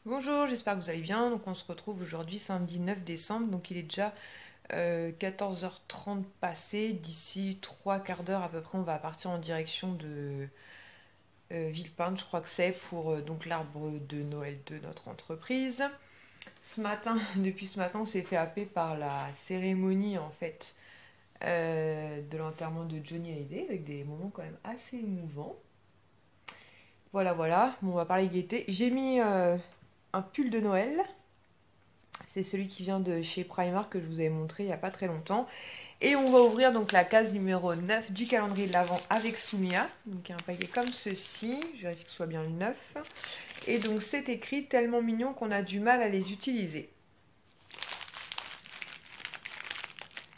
Bonjour, j'espère que vous allez bien. Donc on se retrouve aujourd'hui samedi 9 décembre. Donc il est déjà 14h30 passé. D'ici 3 quarts d'heure à peu près, on va partir en direction de Villepinte, je crois que c'est, pour donc l'arbre de Noël de notre entreprise. Ce matin, depuis ce matin, on s'est fait happer par la cérémonie en fait de l'enterrement de Johnny Hallyday avec des moments quand même assez émouvants. Voilà, voilà. Bon, on va parler gaieté. J'ai mis un pull de Noël. C'est celui qui vient de chez Primark que je vous avais montré il n'y a pas très longtemps. Et on va ouvrir donc la case numéro 9 du calendrier de l'Avent avec Soumia. Donc il y a un paquet comme ceci. Je vérifie que ce soit bien le 9. Et donc c'est écrit tellement mignon qu'on a du mal à les utiliser.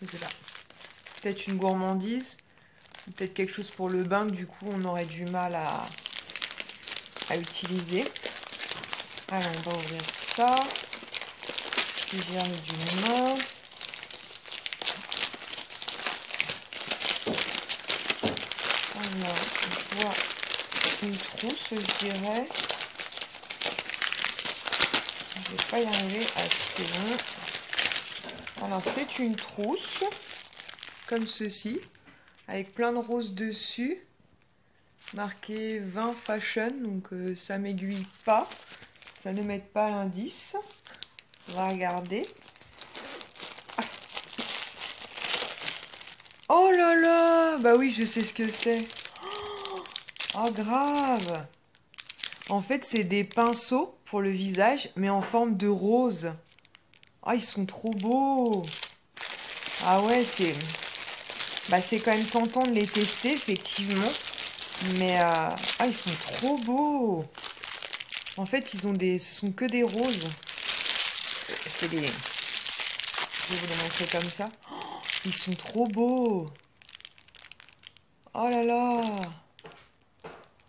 Je sais pas. Peut-être une gourmandise. Peut-être quelque chose pour le bain que du coup on aurait du mal à utiliser. Alors on va ouvrir ça. J'y arrive d'une main. Alors, on voit une trousse, je dirais. Je ne vais pas y arriver assez long. Alors, c'est une trousse, comme ceci, avec plein de roses dessus, marqué 20 fashion, donc ça m'aiguille pas, ça ne m'aide pas l'indice. On va regarder. Oh là là, bah oui, je sais ce que c'est. Oh, grave. En fait, c'est des pinceaux pour le visage, mais en forme de rose. Ah, ils sont trop beaux. Ah ouais, c'est quand même tentant de les tester, effectivement. Mais ils sont trop beaux. En fait, ce sont que des roses. Je vais vous les montrer comme ça. Oh, ils sont trop beaux. Oh là là.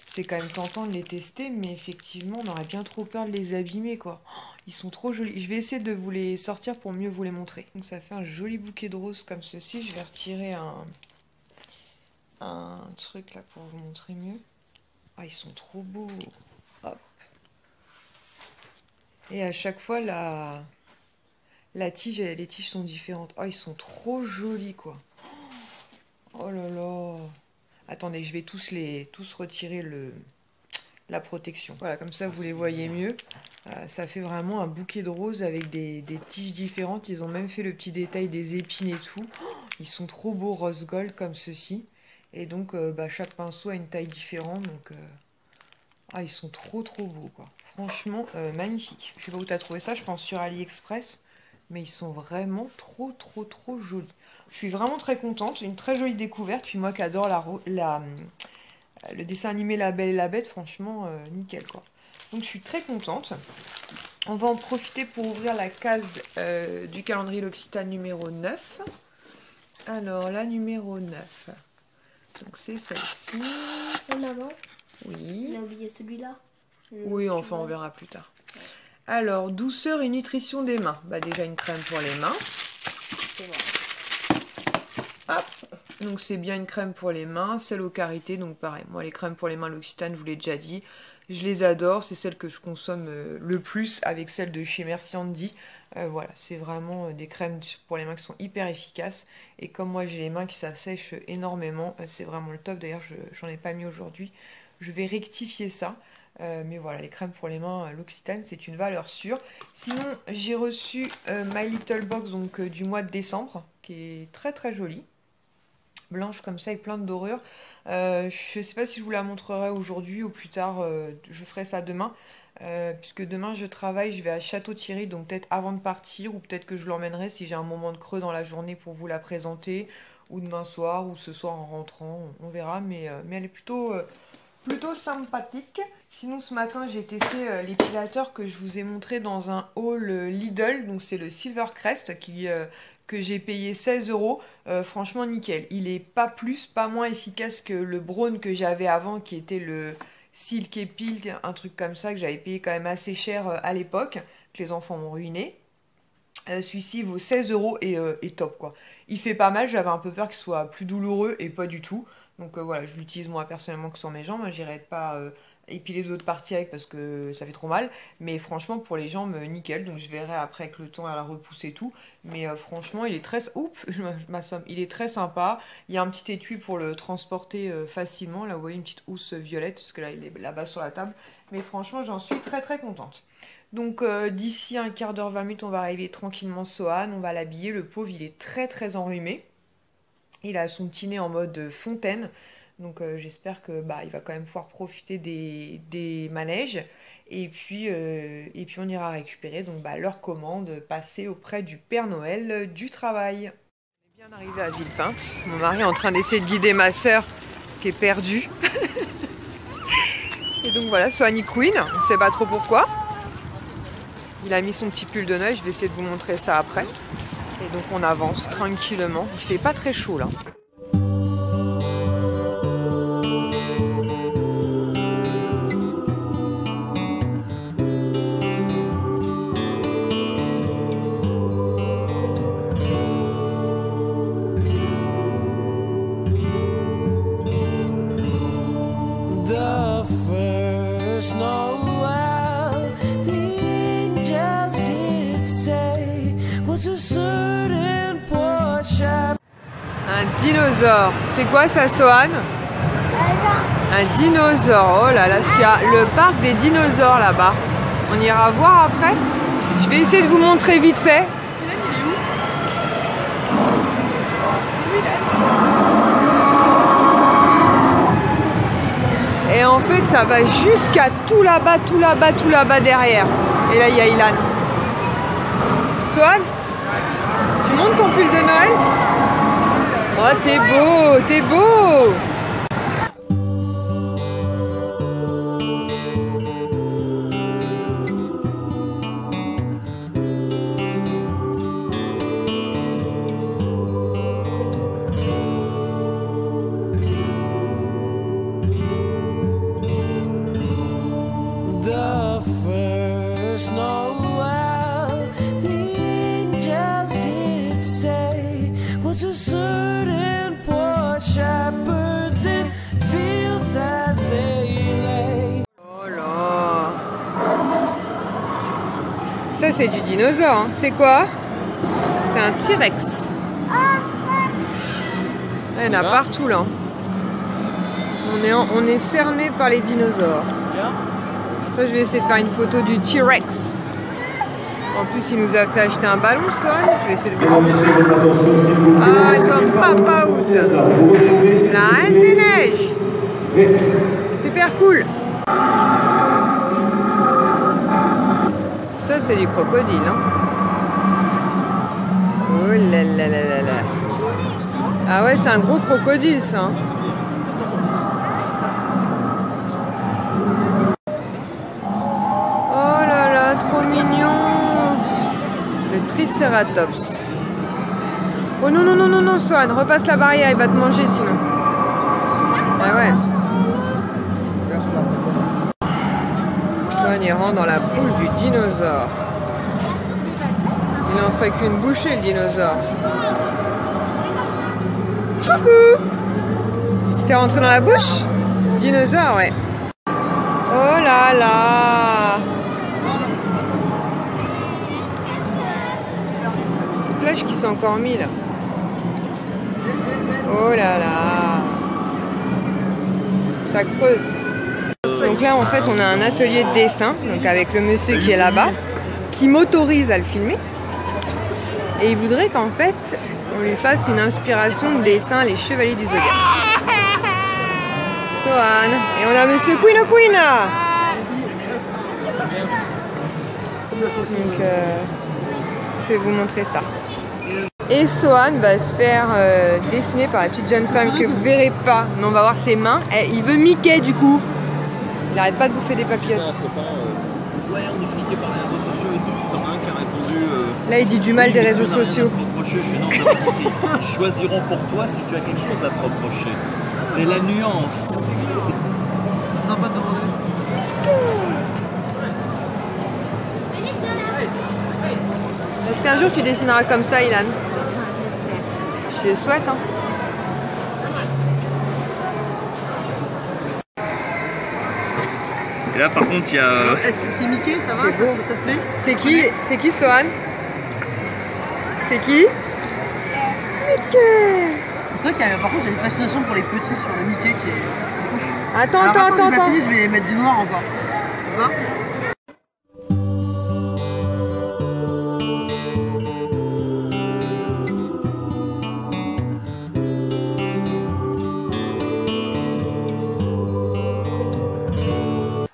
C'est quand même tentant de les tester, mais effectivement, on aurait bien trop peur de les abîmer, quoi. Oh, ils sont trop jolis. Je vais essayer de vous les sortir pour mieux vous les montrer. Donc ça fait un joli bouquet de roses comme ceci. Je vais retirer un truc là pour vous montrer mieux. Ah, ils sont trop beaux. Hop. Et à chaque fois, la tige, les tiges sont différentes. Oh, ils sont trop jolis, quoi. Oh là là. Attendez, je vais tous retirer la protection. Voilà, comme ça, vous les voyez mieux. Ça fait vraiment un bouquet de roses avec des tiges différentes. Ils ont même fait le petit détail des épines et tout. Oh, ils sont trop beaux, rose gold, comme ceci. Et donc, chaque pinceau a une taille différente. Donc, ils sont trop beaux, quoi. Franchement, magnifique. Je sais pas où tu as trouvé ça, je pense sur AliExpress. Mais ils sont vraiment trop jolis. Je suis vraiment très contente. Une très jolie découverte. Puis moi qui adore le dessin animé La Belle et la Bête, franchement, nickel, quoi. Donc je suis très contente. On va en profiter pour ouvrir la case du calendrier L'Occitane numéro 9. Alors, la numéro 9. Donc c'est celle-ci. Maman, Oui. on a oublié celui-là. Oui, enfin on verra plus tard. Alors, douceur et nutrition des mains. Bah déjà une crème pour les mains. C'est bon. Hop. Donc c'est bien une crème pour les mains, celle au karité, donc pareil. Moi les crèmes pour les mains L'Occitane, je vous l'ai déjà dit, je les adore, c'est celle que je consomme le plus avec celle de chez Merci Handy. Voilà, c'est vraiment des crèmes pour les mains qui sont hyper efficaces. Et comme moi j'ai les mains qui s'assèchent énormément, c'est vraiment le top. D'ailleurs, j'en ai pas mis aujourd'hui. Je vais rectifier ça. Mais voilà, les crèmes pour les mains, L'Occitane, c'est une valeur sûre. Sinon, j'ai reçu My Little Box donc, du mois de décembre, qui est très jolie. Blanche comme ça, avec plein de dorures. Je sais pas si je vous la montrerai aujourd'hui ou plus tard, je ferai ça demain. Puisque demain je travaille, je vais à Château-Thierry, donc peut-être avant de partir, ou peut-être que je l'emmènerai si j'ai un moment de creux dans la journée pour vous la présenter, ou demain soir, ou ce soir en rentrant, on verra, mais elle est plutôt sympathique. Sinon, ce matin, j'ai testé l'épilateur que je vous ai montré dans un haul Lidl. Donc, c'est le Silvercrest que j'ai payé 16 euros. Franchement, nickel. Il est pas plus, pas moins efficace que le Braun que j'avais avant, qui était le Silk et Pilk, un truc comme ça, que j'avais payé quand même assez cher à l'époque, que les enfants m'ont ruiné. Celui-ci vaut 16 euros et est top, quoi. Il fait pas mal, j'avais un peu peur qu'il soit plus douloureux et pas du tout. Donc voilà, je l'utilise moi personnellement que sur mes jambes, j'irai pas et puis les autres parties avec parce que ça fait trop mal. Mais franchement, pour les jambes, nickel. Donc je verrai après avec le temps à la repousse et tout. Mais franchement, il est très... Oups, je m'assomme. Il est très sympa. Il y a un petit étui pour le transporter facilement. Là, vous voyez une petite housse violette parce que là, il est là-bas sur la table. Mais franchement, j'en suis très très contente. Donc d'ici un quart d'heure, 20 minutes, on va arriver tranquillement Sohan. On va l'habiller. Le pauvre, il est très très enrhumé. Il a son petit nez en mode fontaine. Donc j'espère que il va quand même pouvoir profiter des manèges. Et puis on ira récupérer donc leur commande passée auprès du Père Noël du travail. On est bien arrivé à Villepinte. Mon mari est en train d'essayer de guider ma soeur qui est perdue. Et donc voilà, Sohan Queen, on ne sait pas trop pourquoi. Il a mis son petit pull de Noël, je vais essayer de vous montrer ça après. Et donc on avance tranquillement. Il fait pas très chaud là. Un dinosaure. C'est quoi ça, Sohan? Un dinosaure. Oh là là, il y a le parc des dinosaures là-bas. On ira voir après. Je vais essayer de vous montrer vite fait. Et en fait, ça va jusqu'à tout là-bas, tout là-bas, tout là-bas derrière. Et là, il y a Ilan. Sohan, tu montes ton pull de Noël? Oh, t'es beau, t'es beau! Ça c'est du dinosaure, hein. C'est quoi? C'est un T-Rex. Il y en a partout là. On est cerné par les dinosaures. Toi je vais essayer de faire une photo du T-Rex. En plus il nous a fait acheter un ballon Sohan. Je vais essayer de voir. Ah comme Papa Out. La Reine des Neiges. Super cool. Ça c'est du crocodile, hein. Oh là là là là là. Ah ouais, c'est un gros crocodile ça, hein. Oh là là, trop mignon. Le Triceratops. Oh non non non non non, Sohan, repasse la barrière, il va te manger sinon. Ah ouais. Sohan il rentre dans la bouche du dinosaure. Il n'en ferait qu'une bouchée le dinosaure. Coucou! T'es rentré dans la bouche? Dinosaure, ouais. Oh là là! C'est Flash qui s'est encore mis là. Oh là là! Ça creuse. Donc là en fait on a un atelier de dessin, donc avec le monsieur qui est là-bas, qui m'autorise à le filmer. Et il voudrait qu'en fait on lui fasse une inspiration de dessin Les Chevaliers du Zodiaque. Sohan. Et on a monsieur Queen. Donc je vais vous montrer ça. Et Sohan va se faire dessiner par la petite jeune femme que vous verrez pas, mais on va voir ses mains. Et il veut Mickey du coup. Il arrête pas de bouffer des papillotes. Ouais, on est fliqué par les réseaux sociaux et tout. T'en as un qui a répondu. Là, il dit du mal des réseaux sociaux. Je fais non, t'as compris. Ils choisiront pour toi si tu as quelque chose à te reprocher. C'est la nuance. C'est sympa de demander. Est-ce qu'un jour tu dessineras comme ça, Ilan? Je le souhaite, hein. Et là par contre il y a... Est-ce que c'est Mickey, ça va? C'est beau. Ça te plaît? C'est qui Sohan? C'est qui? Mickey. C'est vrai qu'il y a, par contre, il y a une fascination pour les petits sur le Mickey qui est ouf. Attends, Alors, attends, maintenant, attends. j'ai pas fini, je vais mettre du noir encore. Ça va?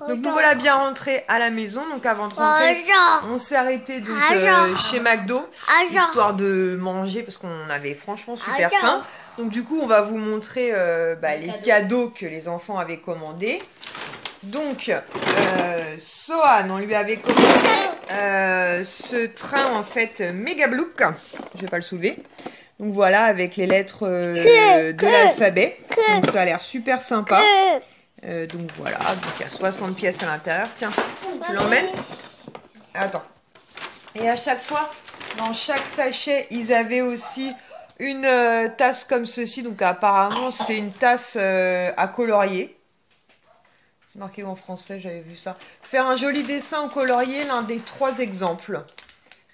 Donc nous voilà bien rentrés à la maison. Donc avant de rentrer, on s'est arrêté donc chez McDo, histoire de manger parce qu'on avait franchement super faim. Donc du coup on va vous montrer les cadeaux que les enfants avaient commandés. Donc Sohan, on lui avait commandé ce train en fait Mega Blook. Je vais pas le soulever. Donc voilà, avec les lettres de l'alphabet. Donc ça a l'air super sympa. Donc voilà, donc il y a 60 pièces à l'intérieur. Tiens, tu l'emmènes? Attends. Et à chaque fois, dans chaque sachet, ils avaient aussi une tasse comme ceci. Donc apparemment, c'est une tasse à colorier. C'est marqué en français, j'avais vu ça. Faire un joli dessin au colorier, l'un des 3 exemples.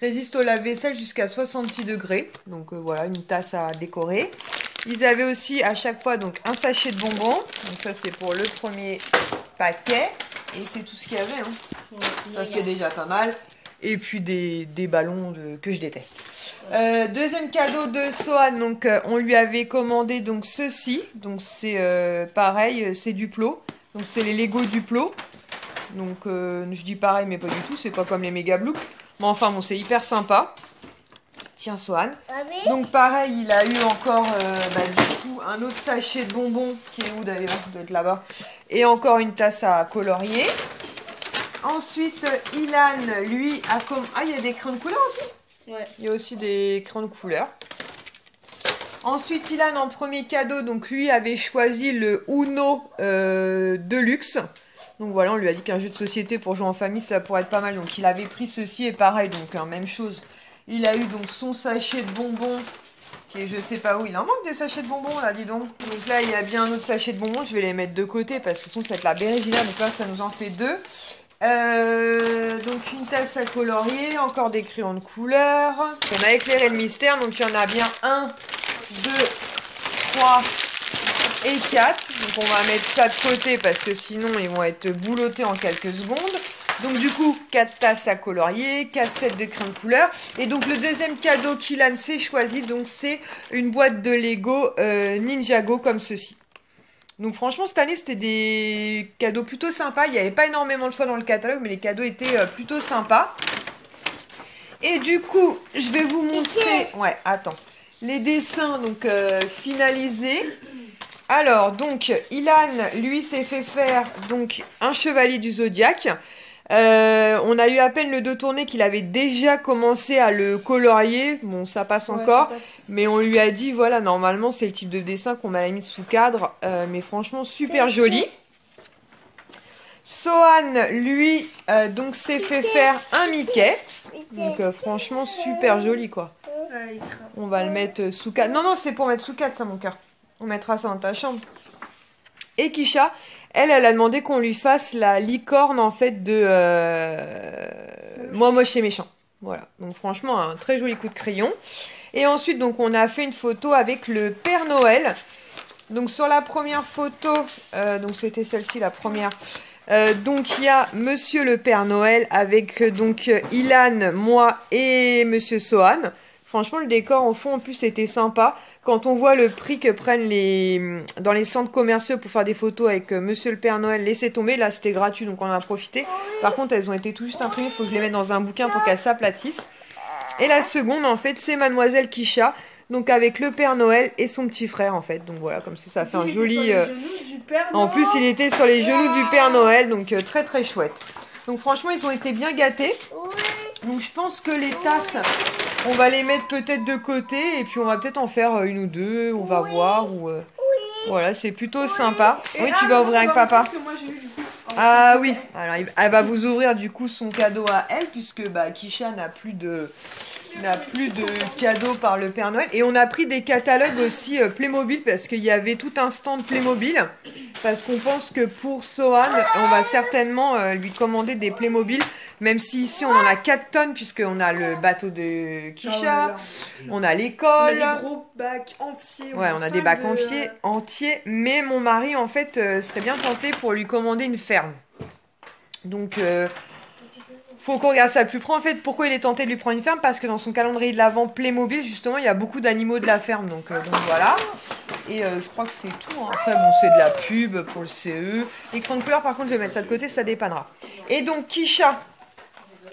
Résiste au lave-vaisselle jusqu'à 66 degrés. Donc voilà, une tasse à décorer. Ils avaient aussi à chaque fois donc un sachet de bonbons. Donc ça c'est pour le premier paquet. Et c'est tout ce qu'il y avait. Hein. Parce qu'il y a déjà pas mal. Et puis des ballons que je déteste. Deuxième cadeau de Sohan. Donc on lui avait commandé donc ceci. Donc c'est pareil, c'est Duplo. Donc c'est les Lego Duplo. Donc je dis pareil mais pas du tout. C'est pas comme les Mega Blook. Mais enfin bon c'est hyper sympa. Tiens Sohan. Donc pareil, il a eu encore du coup un autre sachet de bonbons qui est où d'ailleurs? Il doit être là-bas. Et encore une tasse à colorier. Ensuite, Ilan, lui, a comme... Ah, il y a des crayons de couleur aussi? Ouais. Il y a aussi des crayons de couleur. Ensuite, Ilan, en premier cadeau, donc lui avait choisi le Uno Deluxe. Donc voilà, on lui a dit qu'un jeu de société pour jouer en famille, ça pourrait être pas mal. Donc il avait pris ceci et pareil, donc même chose. Il a eu donc son sachet de bonbons, qui est je sais pas où. Il en manque des sachets de bonbons là, dis donc. Donc là, il y a bien un autre sachet de bonbons. Je vais les mettre de côté parce que sinon, ça va être la bérésina. Donc là, ça nous en fait 2. Donc une tasse à colorier, encore des crayons de couleur. On a éclairé le mystère. Donc il y en a bien 1, 2, 3 et 4. Donc on va mettre ça de côté parce que sinon, ils vont être boulottés en quelques secondes. Donc du coup, 4 tasses à colorier, 4 sets de crayons de couleur. Et donc le deuxième cadeau qu'Ilan s'est choisi, donc c'est une boîte de Lego Ninjago comme ceci. Donc franchement, cette année, c'était des cadeaux plutôt sympas. Il n'y avait pas énormément de choix dans le catalogue, mais les cadeaux étaient plutôt sympas. Et du coup, je vais vous montrer... Ouais, attends. Les dessins donc finalisés. Alors, donc, Ilan, lui, s'est fait faire donc un chevalier du Zodiaque. On a eu à peine le dos tourné qu'il avait déjà commencé à le colorier. Bon, ça passe encore. Ça passe. Mais on lui a dit, voilà, normalement, c'est le type de dessin qu'on m'a mis sous cadre. Mais franchement, super joli. Sohan, lui, donc s'est fait faire un Mickey. Donc, franchement, super joli, quoi. On va le mettre sous cadre. Non, non, c'est pour mettre sous cadre, ça, mon cœur. On mettra ça dans ta chambre. Et Kisha, elle a demandé qu'on lui fasse la licorne en fait de Moi Moche et Méchant. Voilà, donc franchement un très joli coup de crayon. Et ensuite donc on a fait une photo avec le Père Noël. Donc sur la première photo, donc c'était celle-ci la première. Donc il y a Monsieur le Père Noël avec donc Ilan, moi et Monsieur Sohan. Franchement, le décor, au fond, en plus, c'était sympa. Quand on voit le prix que prennent dans les centres commerciaux pour faire des photos avec Monsieur le Père Noël, laissez tomber. Là, c'était gratuit, donc on en a profité. Par contre, elles ont été tout juste imprimées. Il faut que je les mette dans un bouquin pour qu'elles s'aplatissent. Et la seconde, en fait, c'est Mademoiselle Kisha. Donc, avec le Père Noël et son petit frère, en fait. Donc, voilà, comme ça fait un joli... En plus, il était sur les genoux du Père Noël. Donc, très, très chouette. Donc, franchement, ils ont été bien gâtés. Donc, je pense que les tasses... On va les mettre peut-être de côté et puis on va peut-être en faire une ou deux, on va voir. Ou, voilà, c'est plutôt sympa. Oui, tu vas ouvrir avec papa. Que moi j'ai eu du coup en Ah oui, alors elle va vous ouvrir du coup son cadeau à elle, puisque bah, Kisha n'a plus de cadeaux par le Père Noël. Et on a pris des catalogues aussi Playmobil, parce qu'il y avait tout un stand Playmobil, parce qu'on pense que pour Sohan, on va certainement lui commander des Playmobil, même si ici on en a 4 tonnes, puisqu'on a le bateau de Kisha, on a On a l'école. des gros bacs entiers. Ouais, on a des bacs entiers, mais mon mari, en fait, serait bien tenté pour lui commander une ferme. Donc, faut qu'on regarde ça de plus près. En fait, pourquoi il est tenté de lui prendre une ferme? Parce que dans son calendrier de l'Avent Playmobil, justement, il y a beaucoup d'animaux de la ferme. Donc voilà. Et je crois que c'est tout. Hein. Après, bon, c'est de la pub pour le CE. L'écran de couleur, par contre, je vais mettre ça de côté, ça dépannera. Et donc, Kisha...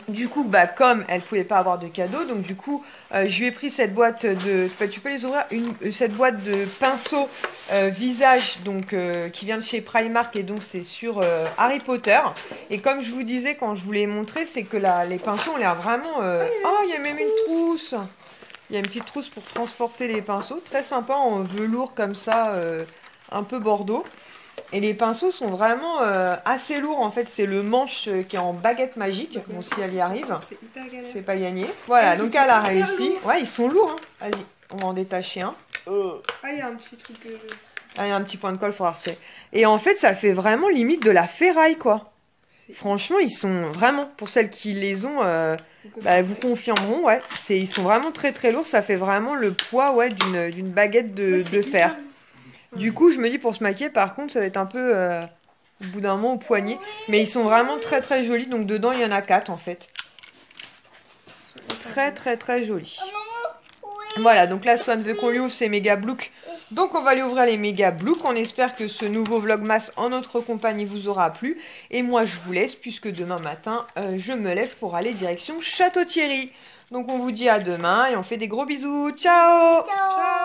Du coup, bah, comme elle pouvait pas avoir de cadeau, donc du coup, je lui ai pris cette boîte de... Tu peux les ouvrir, cette boîte de pinceaux visage, donc qui vient de chez Primark, et donc c'est sur Harry Potter. Et comme je vous disais quand je vous l'ai montré, c'est que les pinceaux ont l'air vraiment... Oh, il y a même une trousse. Il y a une petite trousse pour transporter les pinceaux, très sympa en velours comme ça, un peu bordeaux. Et les pinceaux sont vraiment assez lourds, en fait, c'est le manche qui est en baguette magique, bon si elle y arrive, C'est hyper galère. c'est pas gagné. Voilà, donc elle a réussi. Ouais, ils sont lourds, hein. Allez, on va en détacher un. Ah, il y a un petit truc. Ah, il y a un petit point de colle, il faudra retirer. Et en fait, ça fait vraiment limite de la ferraille, quoi. Franchement, ils sont vraiment, pour celles qui les ont, vous confirmeront, ouais, ils sont vraiment très très lourds, ça fait vraiment le poids ouais, d'une baguette de fer. Du coup, je me dis pour se maquiller, par contre, ça va être un peu au bout d'un moment au poignet. Mais ils sont vraiment très très jolis. Donc dedans, il y en a 4 en fait. Très très très jolis. Voilà, donc là, Swan veut qu'on lui ouvre ses méga Blook. Donc on va lui ouvrir les méga Blook. On espère que ce nouveau Vlogmas en notre compagnie vous aura plu. Et moi, je vous laisse puisque demain matin, je me lève pour aller direction Château-Thierry. Donc on vous dit à demain et on fait des gros bisous. Ciao! Ciao.